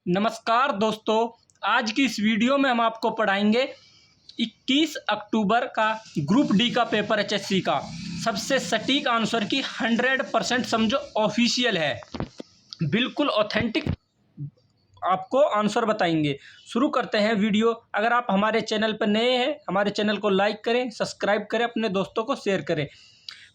नमस्कार दोस्तों, आज की इस वीडियो में हम आपको पढ़ाएंगे 21 अक्टूबर का ग्रुप डी का पेपर एचएससी का सबसे सटीक आंसर की 100% समझो ऑफिशियल है, बिल्कुल ऑथेंटिक आपको आंसर बताएंगे। शुरू करते हैं वीडियो। अगर आप हमारे चैनल पर नए हैं, हमारे चैनल को लाइक करें, सब्सक्राइब करें, अपने दोस्तों को शेयर करें।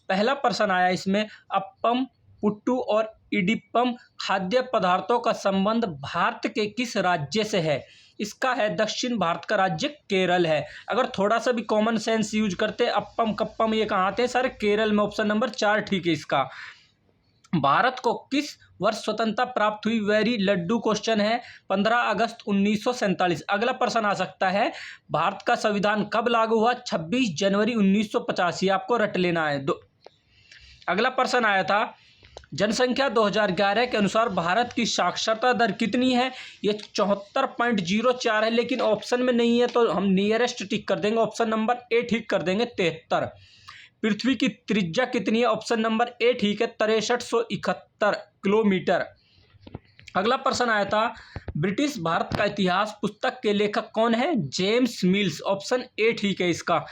पहला प्रश्न आया इसमें, अप्पम, पुट्टू और इडिप्पम खाद्य पदार्थों का संबंध भारत के किस राज्य से है? इसका है दक्षिण भारत का राज्य केरल है। अगर थोड़ा सा भी कॉमन सेंस यूज करते, अप्पम कप्पम ये कहाँ आते हैं? सर केरल में। ऑप्शन नंबर 4 ठीक है इसका। भारत को किस वर्ष स्वतंत्रता प्राप्त हुई? वेरी लड्डू क्वेश्चन है। 15 अगस्त 1947। अगला प्रश्न आ सकता है, भारत का संविधान कब लागू हुआ? 26 जनवरी 1985। आपको रट लेना है। अगला प्रश्न आया था, जनसंख्या 2011 के अनुसार भारत की साक्षरता दर कितनी है? ये 74.04 है, लेकिन ऑप्शन में नहीं है तो हम नियरेस्ट टिक कर देंगे। ऑप्शन नंबर ए ठीक कर देंगे, 73। पृथ्वी की त्रिज्या कितनी है? ऑप्शन नंबर ए ठीक है, 6371 किलोमीटर। अगला प्रश्न आया था, ब्रिटिश भारत का इतिहास पुस्तक के लेखक कौन है? James mills. ऑप्शन ए ठीक है इसका।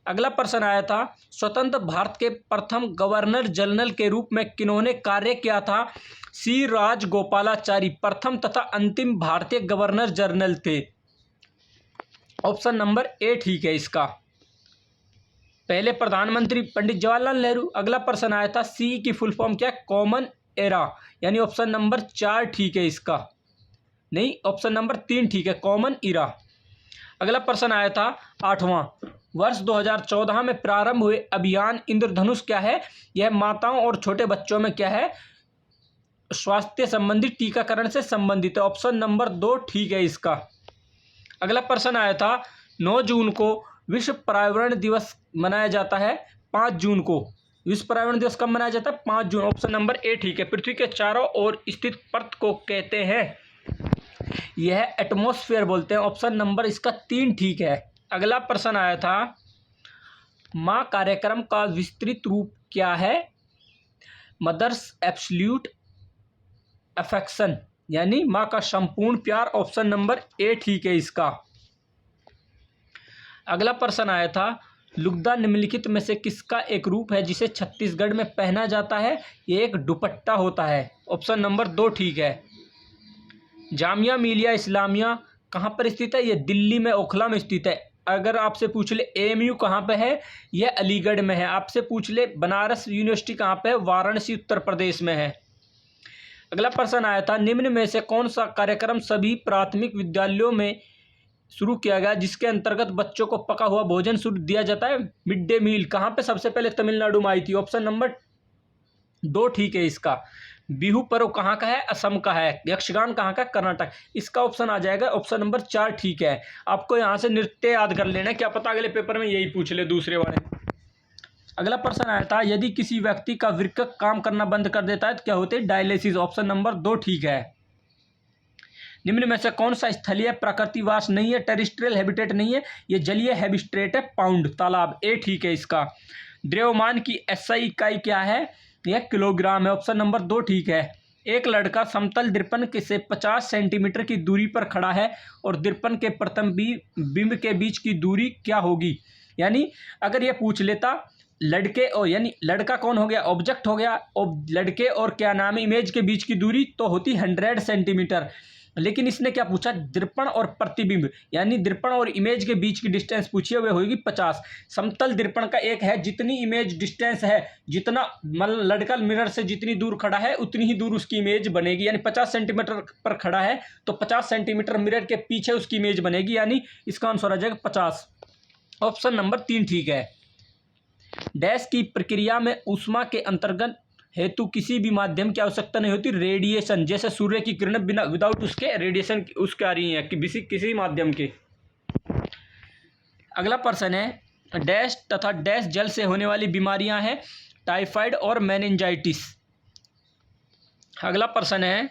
अगला प्रश्न आया था, स्वतंत्र भारत के प्रथम गवर्नर जनरल के रूप में किन्होंने कार्य किया था? सी राजगोपालाचारी प्रथम तथा अंतिम भारतीय गवर्नर जनरल थे। ऑप्शन नंबर ए ठीक है इसका। पहले प्रधानमंत्री पंडित जवाहरलाल नेहरू। अगला प्रश्न आया था, सी की फुल फॉर्म क्या है? कॉमन एरा, यानी ऑप्शन नंबर 4 ठीक है इसका। नहीं, ऑप्शन नंबर 3 ठीक है, कॉमन इरा। अगला प्रश्न आया था 8वां, वर्ष 2014 में प्रारंभ हुए अभियान इंद्रधनुष क्या है? यह माताओं और छोटे बच्चों में क्या है? स्वास्थ्य संबंधी टीकाकरण से संबंधित है। ऑप्शन नंबर 2 ठीक है इसका। अगला प्रश्न आया था, 9 जून को विश्व पर्यावरण दिवस मनाया जाता है। 5 जून को विश्व पर्यावरण दिवस कब मनाया जाता है? 5 जून। ऑप्शन नंबर ए ठीक है। पृथ्वी के चारों ओर स्थित परत को कहते हैं? यह एटमॉस्फेयर बोलते हैं। ऑप्शन नंबर इसका 3 ठीक है। अगला प्रश्न आया था, माँ कार्यक्रम का विस्तृत रूप क्या है? मदर्स एब्सोल्यूट अफेक्शन, यानी माँ का संपूर्ण प्यार। ऑप्शन नंबर ए ठीक है इसका। अगला प्रश्न आया था, लुगदा निम्नलिखित में से किसका एक रूप है जिसे छत्तीसगढ़ में पहना जाता है? ये एक दुपट्टा होता है। ऑप्शन नंबर 2 ठीक है। जामिया मिलिया इस्लामिया कहाँ पर स्थित है? ये दिल्ली में ओखला में स्थित है। अगर आपसे पूछ ले एएमयू कहाँ पे है? यह अलीगढ़ में है। आपसे पूछ ले बनारस यूनिवर्सिटी कहाँ पे है? वाराणसी उत्तर प्रदेश में है। अगला प्रश्न आया था, निम्न में से कौन सा कार्यक्रम सभी प्राथमिक विद्यालयों में शुरू किया गया जिसके अंतर्गत बच्चों को पका हुआ भोजन शुरू दिया जाता है? Mid day meal. कहाँ पे सबसे पहले? तमिलनाडु में आई थी। ऑप्शन नंबर 2 ठीक है इसका। बिहू पर्व कहाँ का है? असम का है। यक्षगान कहाँ का? कर्नाटक। इसका ऑप्शन आ जाएगा ऑप्शन नंबर 4 ठीक है। आपको यहाँ से नृत्य याद कर लेना, क्या पता अगले पेपर में यही पूछ ले दूसरे वाले। अगला प्रश्न आया था, यदि किसी व्यक्ति का वृक्क काम करना बंद कर देता है तो क्या होते हैं? डायलिसिस। ऑप्शन नंबर 2 ठीक है। निम्न में से कौन सा स्थलीय प्राकृतिकवास नहीं है? टेरिस्ट्रियल हैबिटेट नहीं है, ये जलीय हैबिटेट है। पाउंड, तालाब। ए ठीक है इसका। द्रव्यमान की एसआई इकाई क्या है? यह किलोग्राम है। ऑप्शन नंबर 2 ठीक है। एक लड़का समतल दर्पण से 50 सेंटीमीटर की दूरी पर खड़ा है और दर्पण के प्रथम बिंब के बीच की दूरी क्या होगी? यानी अगर यह पूछ लेता लड़के और, यानी लड़का कौन हो गया? ऑब्जेक्ट हो गया। और लड़के और क्या नाम है इमेज के बीच की दूरी तो होती 100 सेंटीमीटर, लेकिन इसने क्या पूछा? दर्पण और प्रतिबिंब, यानी दर्पण और इमेज के बीच की डिस्टेंस पूछी है, वह होगी 50। समतल दर्पण का एक है, जितनी इमेज डिस्टेंस है, जितना लड़का मिरर से जितनी दूर खड़ा है उतनी ही दूर उसकी इमेज बनेगी। यानी 50 सेंटीमीटर पर खड़ा है तो 50 सेंटीमीटर मिरर के पीछे उसकी इमेज बनेगी, यानी इसका आंसर आ जाएगा 50। ऑप्शन नंबर 3 ठीक है। डैश की प्रक्रिया में ऊष्मा के अंतर्गत हेतु किसी भी माध्यम की आवश्यकता नहीं होती? रेडिएशन, जैसे सूर्य की किरणें बिना विदाउट उसके रेडिएशन उसके आ रही हैं कि किसी माध्यम के। अगला प्रश्न है, डैश तथा डैश जल से होने वाली बीमारियां हैं? टाइफाइड और मेनिंजाइटिस। अगला प्रश्न है,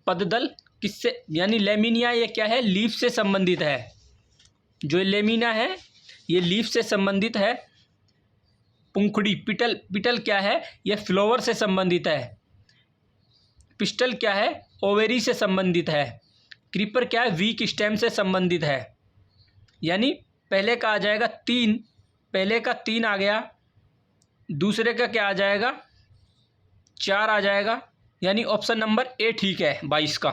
पददल किससे, यानी लेमिनिया, ये क्या है? लीफ से संबंधित है। जो लेमिना है ये लीफ से संबंधित है। पंखुड़ी, पिटल क्या है? यह फ्लावर से संबंधित है। पिस्टल क्या है, ओवेरी से संबंधित है। क्रीपर क्या है, वीक स्टेम से संबंधित है। यानी पहले का आ जाएगा 3, पहले का 3 आ गया, दूसरे का क्या आ जाएगा 4 आ जाएगा। यानी ऑप्शन नंबर ए ठीक है 22 का।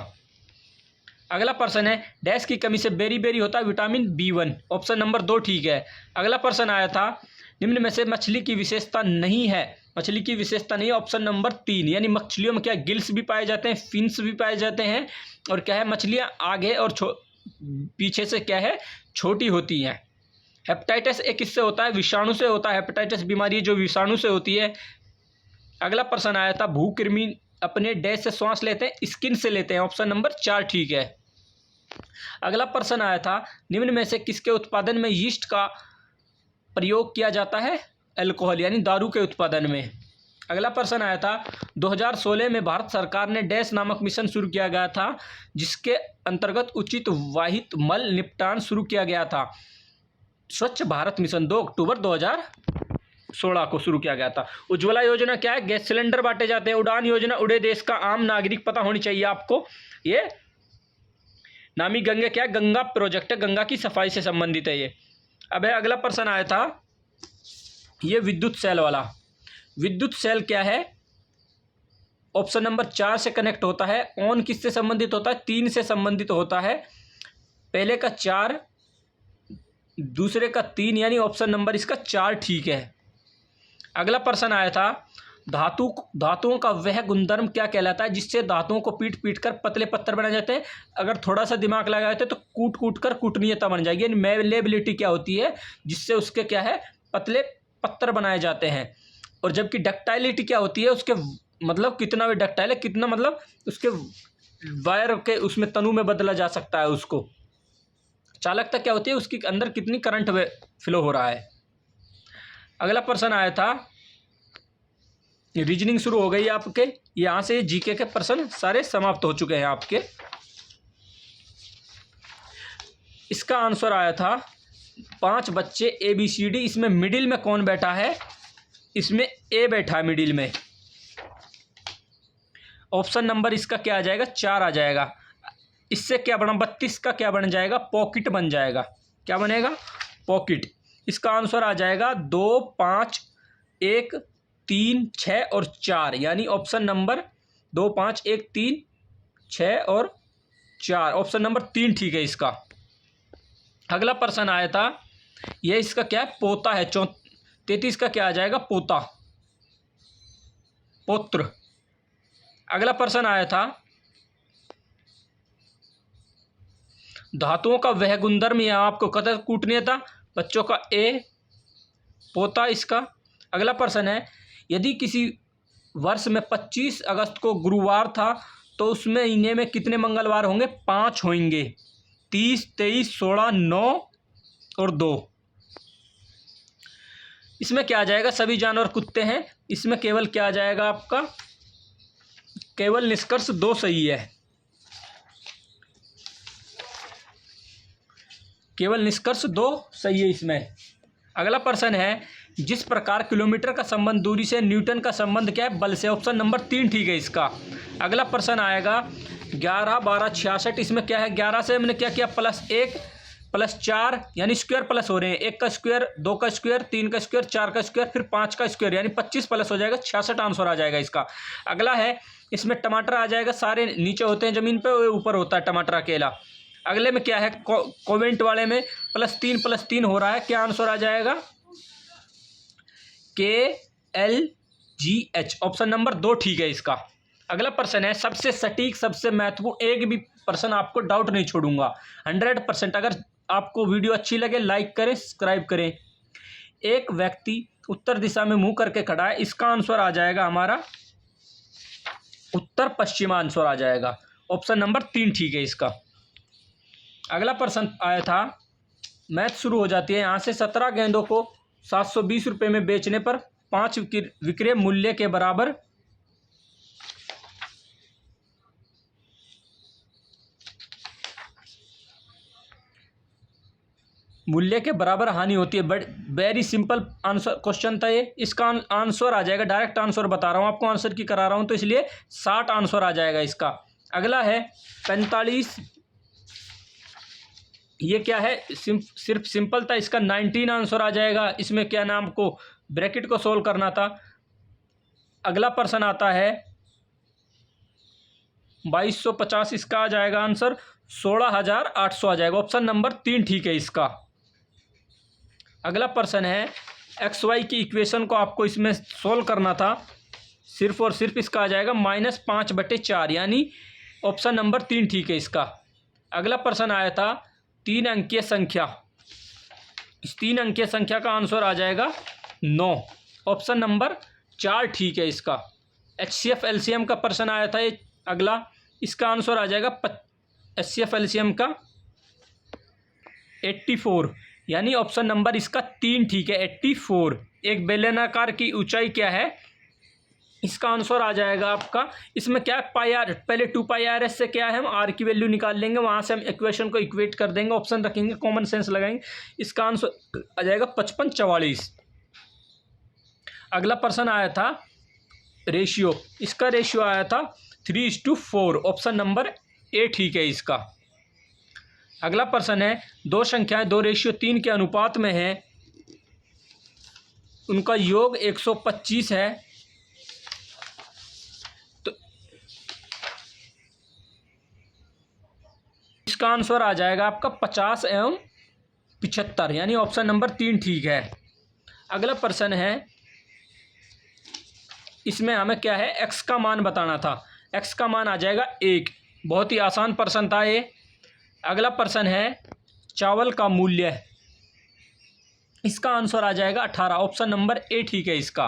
अगला प्रश्न है, डैश की कमी से बेरी बेरी होता है विटामिन B1। ऑप्शन नंबर 2 ठीक है। अगला प्रश्न आया था, निम्न में से मछली की विशेषता नहीं है। मछली की विशेषता नहीं है, ऑप्शन नंबर 3। यानी मछलियों में क्या गिल्स भी पाए जाते हैं, फिन्स भी पाए जाते हैं, और क्या है मछलियाँ आगे और पीछे से क्या है छोटी होती हैं। हेपेटाइटिस ए किससे होता है, विषाणु से होता है। हेपेटाइटिस बीमारी जो विषाणु से होती है। अगला प्रश्न आया था, भूकृमि अपने डैश से श्वास लेते हैं, स्किन से लेते हैं। ऑप्शन नंबर 4 ठीक है। अगला प्रश्न आया था, निम्न में से किसके उत्पादन में यीस्ट का प्रयोग किया जाता है, अल्कोहल यानी दारू के उत्पादन में। अगला प्रश्न आया था, 2016 में भारत सरकार ने डैश नामक मिशन शुरू किया गया था, जिसके अंतर्गत उचित वाहित मल निपटान शुरू किया गया था। स्वच्छ भारत मिशन 2 अक्टूबर 2016 को शुरू किया गया था। उज्ज्वला योजना क्या है, गैस सिलेंडर बांटे जाते हैं। उड़ान योजना उड़े देश का आम नागरिक, पता होनी चाहिए आपको। ये नामी गंगा क्या है, गंगा प्रोजेक्ट है, गंगा की सफाई से संबंधित है ये। अब है अगला प्रश्न आया था, ये विद्युत सेल वाला। विद्युत सेल क्या है, ऑप्शन नंबर 4 से कनेक्ट होता है। ऑन किससे संबंधित होता है, 3 से संबंधित होता है। पहले का 4, दूसरे का 3, यानी ऑप्शन नंबर इसका 4 ठीक है। अगला प्रश्न आया था, धातुओं का वह गुणधर्म क्या कहलाता है, जिससे धातुओं को पीट पीट कर पतले पत्थर बनाए जाते हैं। अगर थोड़ा सा दिमाग लगाए थे तो कूट कूट कर कूटनीयता बन जाएगी। यानी मेलेबिलिटी क्या होती है, जिससे उसके क्या है पतले पत्थर बनाए जाते हैं। और जबकि डक्टाइलिटी क्या होती है, उसके मतलब कितना भी डक्टाइल है, कितना मतलब उसके वायर के उसमें तनु में बदला जा सकता है उसको। चालकता क्या होती है, उसके अंदर कितनी करंट फ्लो हो रहा है। अगला प्रश्न आया था, रीजनिंग शुरू हो गई आपके। यहां से जीके के प्रश्न सारे समाप्त हो चुके हैं आपके। इसका आंसर आया था 5 बच्चे ABCD। इसमें मिडिल में कौन बैठा है, इसमें ए बैठा है मिडिल में। ऑप्शन नंबर इसका क्या आ जाएगा, 4 आ जाएगा। इससे क्या बना, 32 का क्या बन जाएगा, पॉकेट बन जाएगा। क्या बनेगा, पॉकेट। इसका आंसर आ जाएगा 2, 5, 1, 3, 6 और 4। यानी ऑप्शन नंबर 2, 5, 1, 3, 6 और 4। ऑप्शन नंबर 3 ठीक है इसका। अगला प्रश्न आया था, यह इसका क्या है, पोता है। 33 का क्या आ जाएगा, पोता, पुत्र। अगला प्रश्न आया था, धातुओं का वह गुणधर्म, यहां आपको कतर कूटनीयता, बच्चों का ए, पोता इसका। अगला प्रश्न है, यदि किसी वर्ष में 25 अगस्त को गुरुवार था तो उस महीने में कितने मंगलवार होंगे, 5 होंगे। 30, 23, 16, 9 और 2। इसमें क्या आ जाएगा, सभी जानवर कुत्ते हैं। इसमें केवल क्या आ जाएगा आपका, केवल निष्कर्ष 2 सही है। केवल निष्कर्ष 2 सही है इसमें। अगला प्रश्न है, जिस प्रकार किलोमीटर का संबंध दूरी से, न्यूटन का संबंध क्या है, बल से। ऑप्शन नंबर 3 ठीक है इसका। अगला प्रश्न आएगा 11, 12, 66। इसमें क्या है, 11 से हमने क्या किया, +1 +4 यानी स्क्वायर प्लस हो रहे हैं। 1 का स्क्वायर, 2 का स्क्वायर, 3 का स्क्वायर, 4 का स्क्वायर, फिर 5 का स्क्वायर, यानी 25 प्लस हो जाएगा, 66 आंसर आ जाएगा इसका। अगला है, इसमें टमाटर आ जाएगा, सारे नीचे होते हैं ज़मीन पे, ऊपर होता है टमाटर अकेला। अगले में क्या है, कॉमेंट वाले में +3 हो रहा है, क्या आंसर आ जाएगा, KLGH। ऑप्शन नंबर 2 ठीक है इसका। अगला प्रश्न है, सबसे सटीक, सबसे महत्वपूर्ण, एक भी प्रश्न आपको डाउट नहीं छोड़ूंगा, 100%। अगर आपको वीडियो अच्छी लगे लाइक करें, सब्सक्राइब करें। एक व्यक्ति उत्तर दिशा में मुंह करके खड़ा है, इसका आंसर आ जाएगा हमारा उत्तर पश्चिम आंसर आ जाएगा। ऑप्शन नंबर 3 ठीक है इसका। अगला प्रश्न आया था, मैथ शुरू हो जाती है यहाँ से। 17 गेंदों को 720 रुपये में बेचने पर 5 विक्रय मूल्य के बराबर मूल्य के बराबर हानि होती है। But very simple answer question था ये। इसका आंसर आ जाएगा, डायरेक्ट आंसर बता रहा हूँ आपको, आंसर की करा रहा हूँ तो इसलिए 60 आंसर आ जाएगा इसका। अगला है 45। ये क्या है, सिर्फ सिंपल था, इसका 19 आंसर आ जाएगा। इसमें क्या नाम को ब्रैकेट को सोल्व करना था। अगला प्रश्न आता है 2250, इसका आ जाएगा आंसर 16,800 आ जाएगा। ऑप्शन नंबर 3 ठीक है इसका। अगला प्रश्न है XY की इक्वेशन को आपको इसमें सोल्व करना था, सिर्फ और सिर्फ इसका आ जाएगा -5/4, यानी ऑप्शन नंबर 3 ठीक है इसका। अगला प्रश्न आया था 3 अंकीय संख्या, इस 3 अंकीय संख्या का आंसर आ जाएगा 9, ऑप्शन नंबर 4 ठीक है इसका। HCF LCM का प्रश्न आया था ये अगला, इसका आंसर आ जाएगा HCF LCM का 84, यानी ऑप्शन नंबर इसका 3 ठीक है, 84। एक बेलनाकार की ऊंचाई क्या है, इसका आंसर आ जाएगा आपका, इसमें क्या है पाई आर, पहले 2πrs से क्या है हम आर की वैल्यू निकाल लेंगे, वहाँ से हम इक्वेशन को इक्वेट कर देंगे, ऑप्शन रखेंगे, कॉमन सेंस लगाएंगे, इसका आंसर आ जाएगा 5544। अगला प्रश्न आया था रेशियो, इसका रेशियो आया था 3:4, ऑप्शन नंबर ए ठीक है इसका। अगला प्रश्न है 2 संख्याएं 2:3 के अनुपात में है, उनका योग 125 है, तो इसका आंसर आ जाएगा आपका 50 एवं 75, यानी ऑप्शन नंबर 3 ठीक है। अगला प्रश्न है, इसमें हमें क्या है x का मान बताना था, x का मान आ जाएगा 1, बहुत ही आसान प्रश्न था ये। अगला प्रश्न है चावल का मूल्य, इसका आंसर आ जाएगा 18, ऑप्शन नंबर ए ठीक है इसका।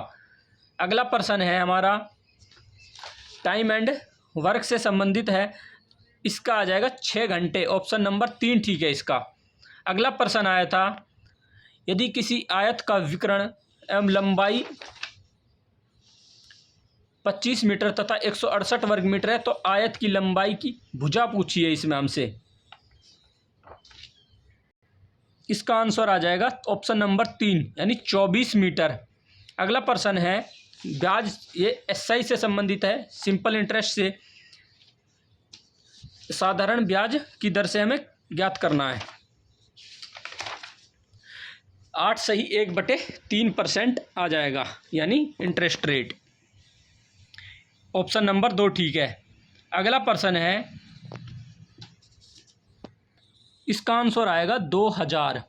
अगला प्रश्न है हमारा टाइम एंड वर्क से संबंधित है, इसका आ जाएगा 6 घंटे, ऑप्शन नंबर 3 ठीक है इसका। अगला प्रश्न आया था यदि किसी आयत का विकर्ण एवं लंबाई 25 मीटर तथा 168 वर्ग मीटर है तो आयत की लंबाई की भुजा पूछी है इसमें हमसे, इसका आंसर आ जाएगा ऑप्शन नंबर 3 यानी 24 मीटर। अगला प्रश्न है ब्याज, ये SI से संबंधित है, सिंपल इंटरेस्ट से, साधारण ब्याज की दर से हमें ज्ञात करना है। 8 सही 1/3% आ जाएगा, यानी इंटरेस्ट रेट, ऑप्शन नंबर 2 ठीक है। अगला प्रश्न है, इसका आंसर आएगा 2000।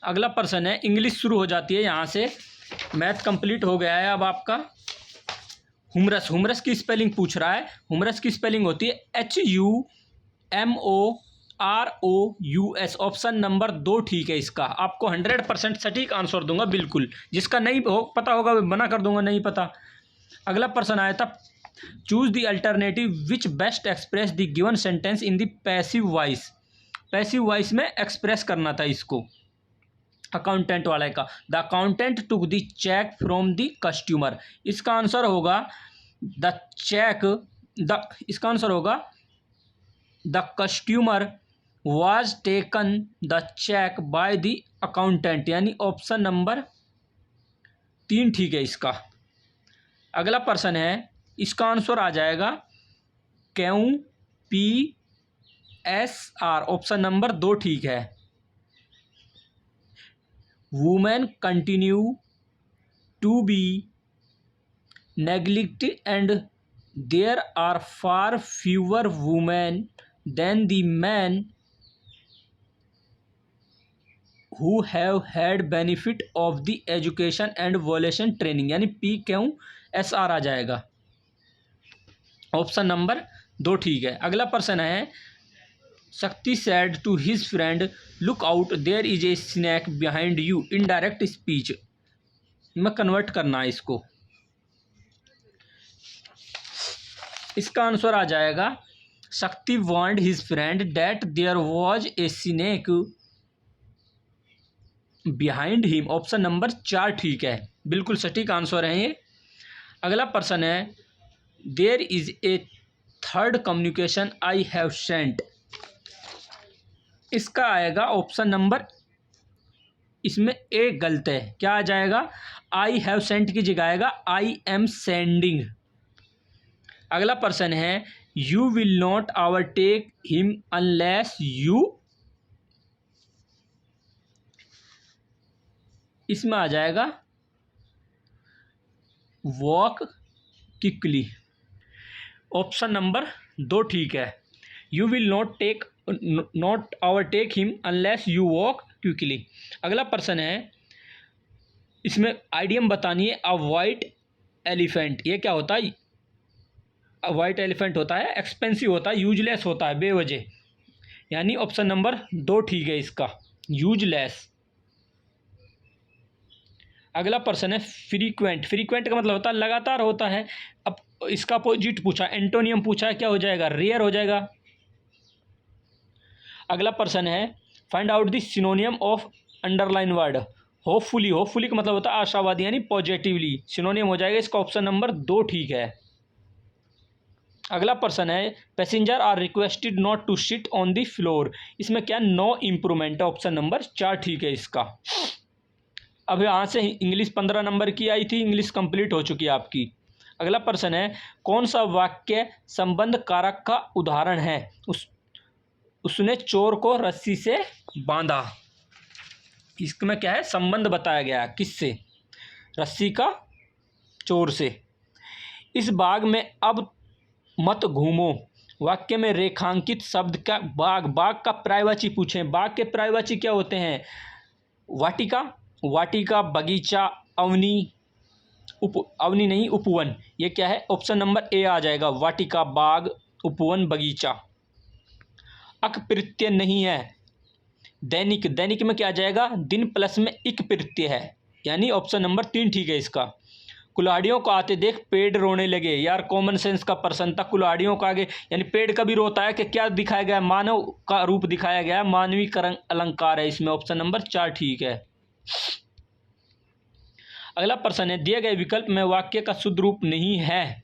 अगला प्रश्न है, इंग्लिश शुरू हो जाती है यहाँ से, मैथ कंप्लीट हो गया है अब आपका। हुमरस, हुमरस की स्पेलिंग पूछ रहा है, हुमरस की स्पेलिंग होती है HUMOROUS, ऑप्शन नंबर 2 ठीक है इसका। आपको 100% सटीक आंसर दूंगा बिल्कुल, जिसका नहीं पता होगा वो मना कर दूंगा नहीं पता। अगला प्रश्न आया था choose the alternative which best express the given sentence in the passive voice, passive voice में एक्सप्रेस करना था इसको, अकाउंटेंट वाले का। The accountant took the cheque from the customer, इसका आंसर होगा द चेक, इसका आंसर होगा the customer was taken the cheque by the accountant, यानी ऑप्शन नंबर 3 ठीक है इसका। अगला प्रश्न है, इसका आंसर आ जाएगा QPSR, ऑप्शन नंबर 2 ठीक है। Women continue to be neglected and there are far fewer women than the man who have had benefit of the education and evolution training, यानी PQSR आ जाएगा, ऑप्शन नंबर 2 ठीक है। अगला प्रश्न है, Shakti said to his friend look out there is a snake behind you, indirect speech में convert करना है इसको। इसका आंसर आ जाएगा Shakti warned his friend that there was a snake behind him, option number 4 ठीक है, बिल्कुल सटीक आंसर है ये। अगला प्रश्न है, there is a third communication I have sent इसका आएगा ऑप्शन नंबर, इसमें ए गलत है। क्या आ जाएगा? आई हैव सेंट की जगह आएगा आई एम सेंडिंग। अगला प्रश्न है, you will not overtake him unless you, इसमें आ जाएगा वॉक क्विकली। ऑप्शन नंबर 2 ठीक है। You will not overtake him unless you walk quickly. अगला प्रश्न है, इसमें आइडियम बतानी है। अ वाइट एलिफेंट, ये क्या होता है? अ वाइट एलिफेंट होता है एक्सपेंसिव होता है, यूजलेस होता है बेवजह, यानी ऑप्शन नंबर 2 ठीक है इसका, यूजलेस। अगला प्रश्न है, फ्रीक्वेंट। फ्रीक्वेंट का मतलब होता है लगातार होता है। अब इसका अपोजिट पूछा, एंटोनियम पूछा है, क्या हो जाएगा? रेयर हो जाएगा। अगला प्रश्न है, find out the सिनोनियम of underline word. Hopefully, hopefully का मतलब होता है आशावादी यानी पॉजिटिवली, सिनोनियम हो जाएगा इसका ऑप्शन नंबर 2 ठीक है। अगला प्रश्न है, passenger are requested not to sit on the floor, इसमें क्या? नो इम्प्रूवमेंट है, ऑप्शन नंबर 4 ठीक है इसका। अब यहाँ से इंग्लिश 15 नंबर की आई थी, इंग्लिश कंप्लीट हो चुकी है आपकी। अगला प्रश्न है, कौन सा वाक्य संबंध कारक का उदाहरण है? उसने चोर को रस्सी से बांधा। इसमें क्या है? संबंध बताया गया, किससे? रस्सी का, चोर से। इस बाग में अब मत घूमो, वाक्य में रेखांकित शब्द का बाग, बाग का पर्यायवाची पूछें। बाग के पर्यायवाची क्या होते हैं? वाटिका, वाटिका, बगीचा, अवनी, अवनी नहीं, उपवन। ये क्या है? ऑप्शन नंबर ए आ जाएगा, वाटिका, बाग, उपवन, बगीचा। अक प्रत्यय नहीं है, दैनिक, दैनिक में क्या आ जाएगा? दिन प्लस में इक प्रत्यय है, यानी ऑप्शन नंबर 3 ठीक है इसका। कुल्हाड़ियों को आते देख पेड़ रोने लगे, यार कॉमन सेंस का प्रश्न था। कुल्हाड़ियों का आगे यानी पेड़ कभी रोता है कि क्या दिखाया गया? मानव का रूप दिखाया गया है, मानवीकरण अलंकार है इसमें, ऑप्शन नंबर 4 ठीक है। अगला प्रश्न है, दिए गए विकल्प में वाक्य का शुद्ध रूप नहीं है।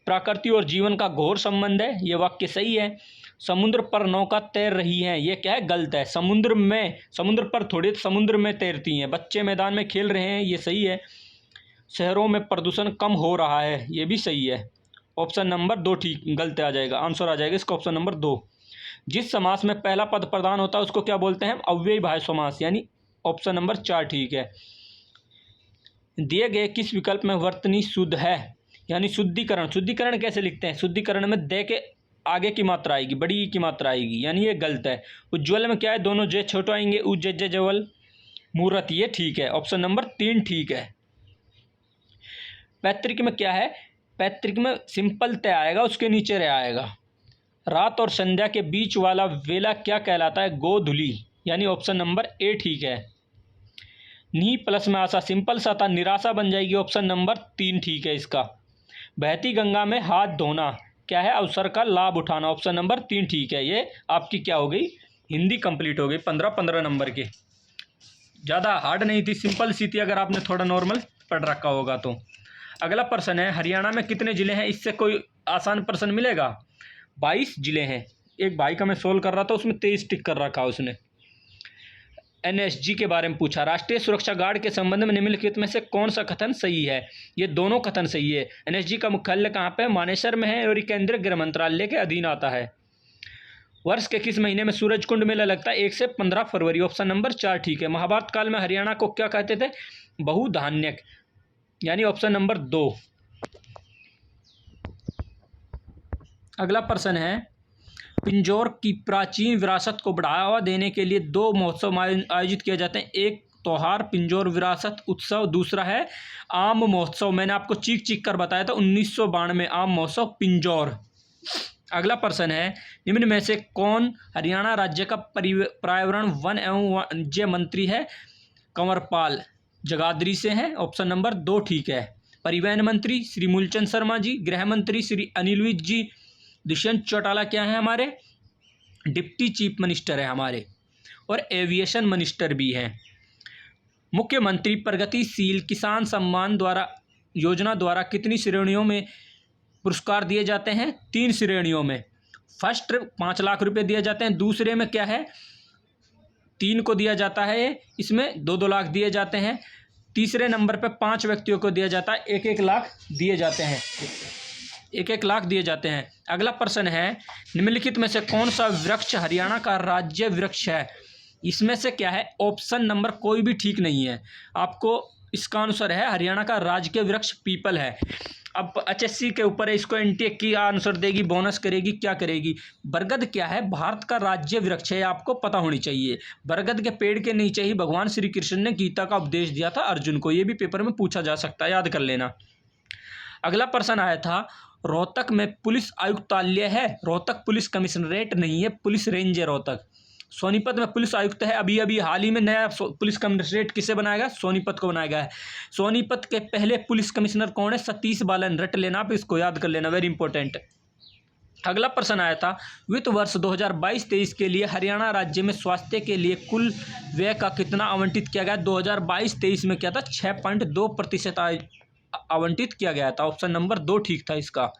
प्रकृति और जीवन का घोर संबंध है, ये वाक्य सही है। समुद्र पर नौका तैर रही है, ये क्या है? गलत है। समुद्र में, समुद्र पर थोड़ी, समुद्र में तैरती हैं। बच्चे मैदान में खेल रहे हैं, ये सही है। शहरों में प्रदूषण कम हो रहा है, ये भी सही है। ऑप्शन नंबर 2 ठीक, गलत आ जाएगा, आंसर आ जाएगा इसका ऑप्शन नंबर 2। जिस समास में पहला पद प्रधान होता है उसको क्या बोलते हैं? अव्ययी भाव समास, यानी ऑप्शन नंबर 4 ठीक है। दिए गए किस विकल्प में वर्तनी शुद्ध है? यानी शुद्धिकरण, शुद्धिकरण कैसे लिखते हैं? शुद्धिकरण में दे के आगे की मात्रा आएगी, बड़ी की मात्रा आएगी, यानी ये गलत है। उज्ज्वल में क्या है? दोनों जे छोटे आएंगे, उज्जवल। मूर्त, ये ठीक है, ऑप्शन नंबर 3 ठीक है। पैतृक में क्या है? पैतृक में सिंपल तय आएगा, उसके नीचे रह आएगा। रात और संध्या के बीच वाला वेला क्या कहलाता है? गोधूली, यानी ऑप्शन नंबर ए ठीक है। नी प्लस में आशा, सिंपल सा था, निराशा बन जाएगी, ऑप्शन नंबर 3 ठीक है इसका। बहती गंगा में हाथ धोना क्या है? अवसर का लाभ उठाना, ऑप्शन नंबर 3 ठीक है। ये आपकी क्या हो गई? हिंदी कंप्लीट हो गई 15 नंबर के। ज़्यादा हार्ड नहीं थी, सिंपल सी थी, अगर आपने थोड़ा नॉर्मल पढ़ रखा होगा तो। अगला प्रश्न है, हरियाणा में कितने ज़िले हैं? इससे कोई आसान प्रश्न मिलेगा? 22 ज़िले हैं। एक भाई का मैं सोल्व कर रहा था, उसमें 23 टिक कर रखा उसने। एनएसजी के बारे में पूछा, राष्ट्रीय सुरक्षा गार्ड के संबंध में निम्नलिखित में से कौन सा कथन सही है? ये दोनों कथन सही है। एनएसजी का मुख्यालय कहाँ पे है? मानेसर में है, और ये केंद्रीय गृह मंत्रालय के अधीन आता है। वर्ष के किस महीने में सूरजकुंड मेला लगता है? 1 से 15 फरवरी, ऑप्शन नंबर 4 ठीक है। महाभारत काल में हरियाणा को क्या कहते थे? बहुधान्यक, यानी ऑप्शन नंबर 2। अगला प्रश्न है, पिंजौर की प्राचीन विरासत को बढ़ावा देने के लिए 2 महोत्सव आयोजित किए जाते हैं। एक त्योहार पिंजौर विरासत उत्सव, दूसरा है आम महोत्सव। मैंने आपको चीख चीख कर बताया था 1992 आम महोत्सव पिंजौर। अगला प्रश्न है, निम्न में से कौन हरियाणा राज्य का पर्यावरण वन एवं वाणिज्य मंत्री है? कंवरपाल जगाधरी से हैं, ऑप्शन नंबर 2 ठीक है। परिवहन मंत्री श्री मूलचंद शर्मा जी, गृह मंत्री श्री अनिल विज जी, दुष्यंत चौटाला क्या है? हमारे डिप्टी चीफ मिनिस्टर है हमारे, और एविएशन मिनिस्टर भी हैं। मुख्यमंत्री प्रगतिशील किसान सम्मान द्वारा योजना द्वारा कितनी श्रेणियों में पुरस्कार दिए जाते हैं? 3 श्रेणियों में। फर्स्ट 5 लाख रुपए दिए जाते हैं, दूसरे में क्या है 3 को दिया जाता है, इसमें 2-2 लाख दिए जाते हैं, तीसरे नंबर पे 5 व्यक्तियों को दिया जाता है, 1-1 लाख दिए जाते हैं, 1-1 लाख दिए जाते हैं। अगला प्रश्न है निम्नलिखित में से कौन सा वृक्ष हरियाणा का राज्य वृक्ष है? इसमें से क्या है ऑप्शन नंबर कोई भी ठीक नहीं है, आपको इसका आंसर है हरियाणा का राजकीय वृक्ष पीपल है। अब HSC के ऊपर है, इसको NTE की आंसर देगी, बोनस करेगी, क्या करेगी। बरगद क्या है भारत का राज्य वृक्ष है, आपको पता होनी चाहिए। बरगद के पेड़ के नीचे ही भगवान श्री कृष्ण ने गीता का उपदेश दिया था अर्जुन को, ये भी पेपर में पूछा जा सकता है, याद कर लेना। अगला प्रश्न आया था रोहतक में पुलिस आयुक्तालय है, रोहतक पुलिस कमिश्नरेट नहीं है, पुलिस रेंज है रोहतक। सोनीपत में पुलिस आयुक्त है, अभी अभी हाल ही में नया पुलिस कमिश्नरेट किसे बनाया गया? सोनीपत को बनाया गया है। सोनीपत के पहले पुलिस कमिश्नर कौन है? सतीश बालन, रट लेना आप, इसको याद कर लेना, वेरी इंपॉर्टेंट। अगला प्रश्न आया था वित्त वर्ष 2022-23 के लिए हरियाणा राज्य में स्वास्थ्य के लिए कुल व्यय का कितना आवंटित किया गया? 2022-23 में क्या था 6.2% आवंटित किया गया था, ऑप्शन नंबर 2 ठीक था इसका।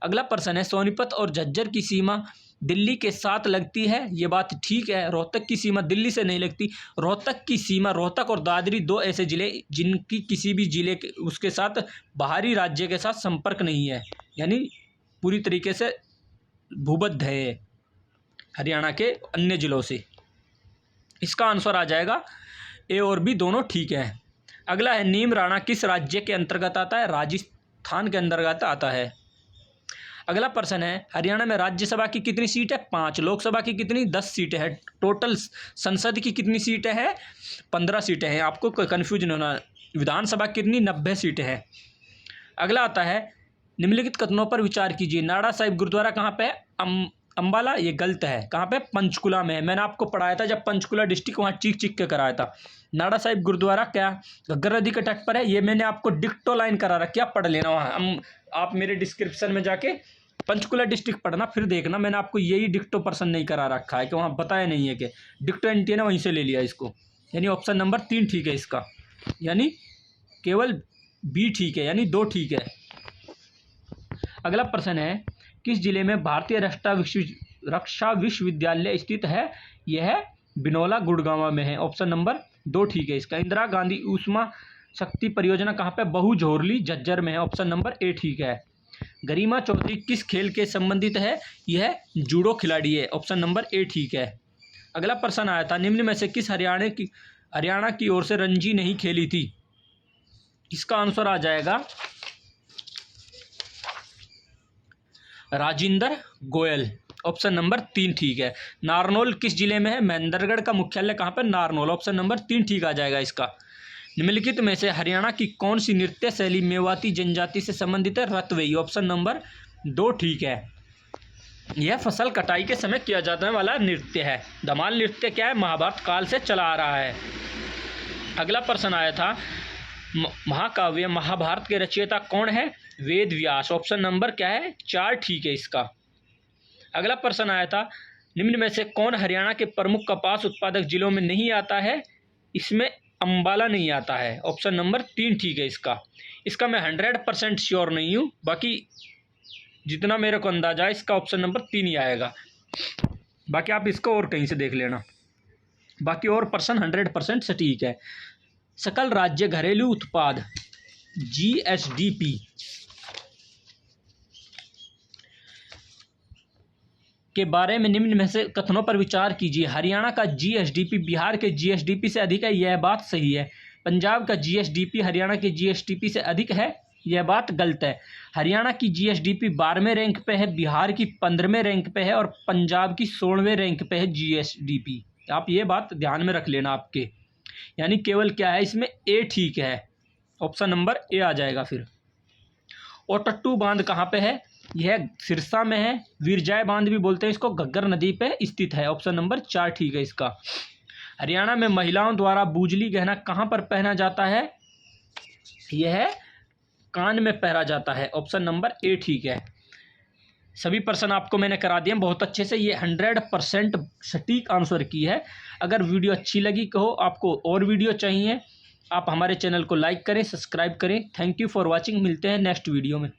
अगला प्रश्न है सोनीपत और झज्जर की सीमा दिल्ली के साथ लगती है, ये बात ठीक है, रोहतक की सीमा दिल्ली से नहीं लगती। रोहतक की सीमा, रोहतक और दादरी 2 ऐसे जिले जिनकी किसी भी जिले के उसके साथ बाहरी राज्य के साथ संपर्क नहीं है, यानी पूरी तरीके से भूबद्ध है हरियाणा के अन्य जिलों से। इसका आंसर आ जाएगा ए और बी दोनों ठीक है। अगला है नीम राणा किस राज्य के अंतर्गत आता है? राजस्थान के अंतर्गत आता है। अगला प्रश्न है हरियाणा में राज्यसभा की कितनी सीट है? 5। लोकसभा की कितनी? 10 सीटें हैं। टोटल संसद की कितनी सीटें हैं? 15 सीटें हैं, आपको कोई कन्फ्यूजन होना। विधानसभा कितनी? 90 सीटें हैं। अगला आता है निम्नलिखित कथनों पर विचार कीजिए। नाड़ा साहिब गुरुद्वारा कहाँ पे है? अम्बाला, ये गलत है। कहाँ पे? पंचकुला में है। मैंने आपको पढ़ाया था जब पंचकुला डिस्ट्रिक्ट, वहाँ चीख चीख के कराया था। नाड़ा साहिब गुरुद्वारा क्या घग्गर नदी के तट पर है, ये मैंने आपको डिक्टो लाइन करा रखी है, पढ़ लेना वहाँ। आप मेरे डिस्क्रिप्शन में जाके पंचकुला डिस्ट्रिक्ट पढ़ना, फिर देखना मैंने आपको यही डिक्टो पर्सन नहीं करा रखा है कि वहाँ बताया नहीं है कि डिक्टो NTA ने वहीं से ले लिया इसको, यानी ऑप्शन नंबर 3 ठीक है इसका, यानी केवल बी ठीक है, यानी 2 ठीक है। अगला प्रश्न है किस जिले में भारतीय रक्षा विश्वविद्यालय स्थित है? यह बिनोला गुड़गांव में है, ऑप्शन नंबर 2 ठीक है इसका। इंदिरा गांधी ऊष्मा शक्ति परियोजना कहाँ पे? बहु झोरली झज्जर में है, ऑप्शन नंबर ए ठीक है। गरिमा चौधरी किस खेल के संबंधित है? यह जूडो खिलाड़ी है, ऑप्शन नंबर ए ठीक है। अगला प्रश्न आया था निम्न में से किस हरियाणा की ओर से रणजी नहीं खेली थी? इसका आंसर आ जाएगा राजिंदर गोयल, ऑप्शन नंबर 3 ठीक है। नारनौल किस जिले में है? महेंद्रगढ़ का मुख्यालय कहाँ पर? नारनौल, ऑप्शन नंबर 3 ठीक आ जाएगा इसका। निम्नलिखित में से हरियाणा की कौन सी नृत्य शैली मेवाती जनजाति से संबंधित है? रतवई, ऑप्शन नंबर 2 ठीक है। यह फसल कटाई के समय किया जाने वाला नृत्य है। धमाल नृत्य क्या है? महाभारत काल से चला आ रहा है। अगला प्रश्न आया था महाकाव्य महाभारत के रचयिता कौन है? वेद व्यास, ऑप्शन नंबर क्या है? 4 ठीक है इसका। अगला प्रश्न आया था निम्न में से कौन हरियाणा के प्रमुख कपास उत्पादक जिलों में नहीं आता है? इसमें अम्बाला नहीं आता है, ऑप्शन नंबर 3 ठीक है इसका। इसका मैं 100% श्योर नहीं हूँ, बाकी जितना मेरे को अंदाजा है इसका ऑप्शन नंबर 3 ही आएगा, बाकी आप इसको और कहीं से देख लेना। बाकी और पर्सन 100% सटीक है। सकल राज्य घरेलू उत्पाद GSDP के बारे में निम्न में से कथनों पर विचार कीजिए। हरियाणा का GSDP बिहार के GSDP से अधिक है, यह बात सही है। पंजाब का GSDP हरियाणा के GSDP से अधिक है, यह बात गलत है। हरियाणा की GSDP 12वें रैंक पे है, बिहार की 15वें रैंक पे है और पंजाब की 16वें रैंक पे है GSDP। आप ये बात ध्यान में रख लेना आपके, यानी केवल क्या है इसमें ए ठीक है, ऑप्शन नंबर ए आ जाएगा। फिर ओटट्टू बांध कहाँ पे है? यह सिरसा में है, वीरजाय बांध भी बोलते हैं इसको, घग्गर नदी पे स्थित है, ऑप्शन नंबर 4 ठीक है इसका। हरियाणा में महिलाओं द्वारा बूजली गहना कहाँ पर पहना जाता है? यह कान में पहना जाता है, ऑप्शन नंबर ए ठीक है। सभी प्रश्न आपको मैंने करा दिए बहुत अच्छे से, ये 100% सटीक आंसर की है। अगर वीडियो अच्छी लगी कहो आपको और वीडियो चाहिए, आप हमारे चैनल को लाइक करें, सब्सक्राइब करें। थैंक यू फॉर वॉचिंग, मिलते हैं नेक्स्ट वीडियो में।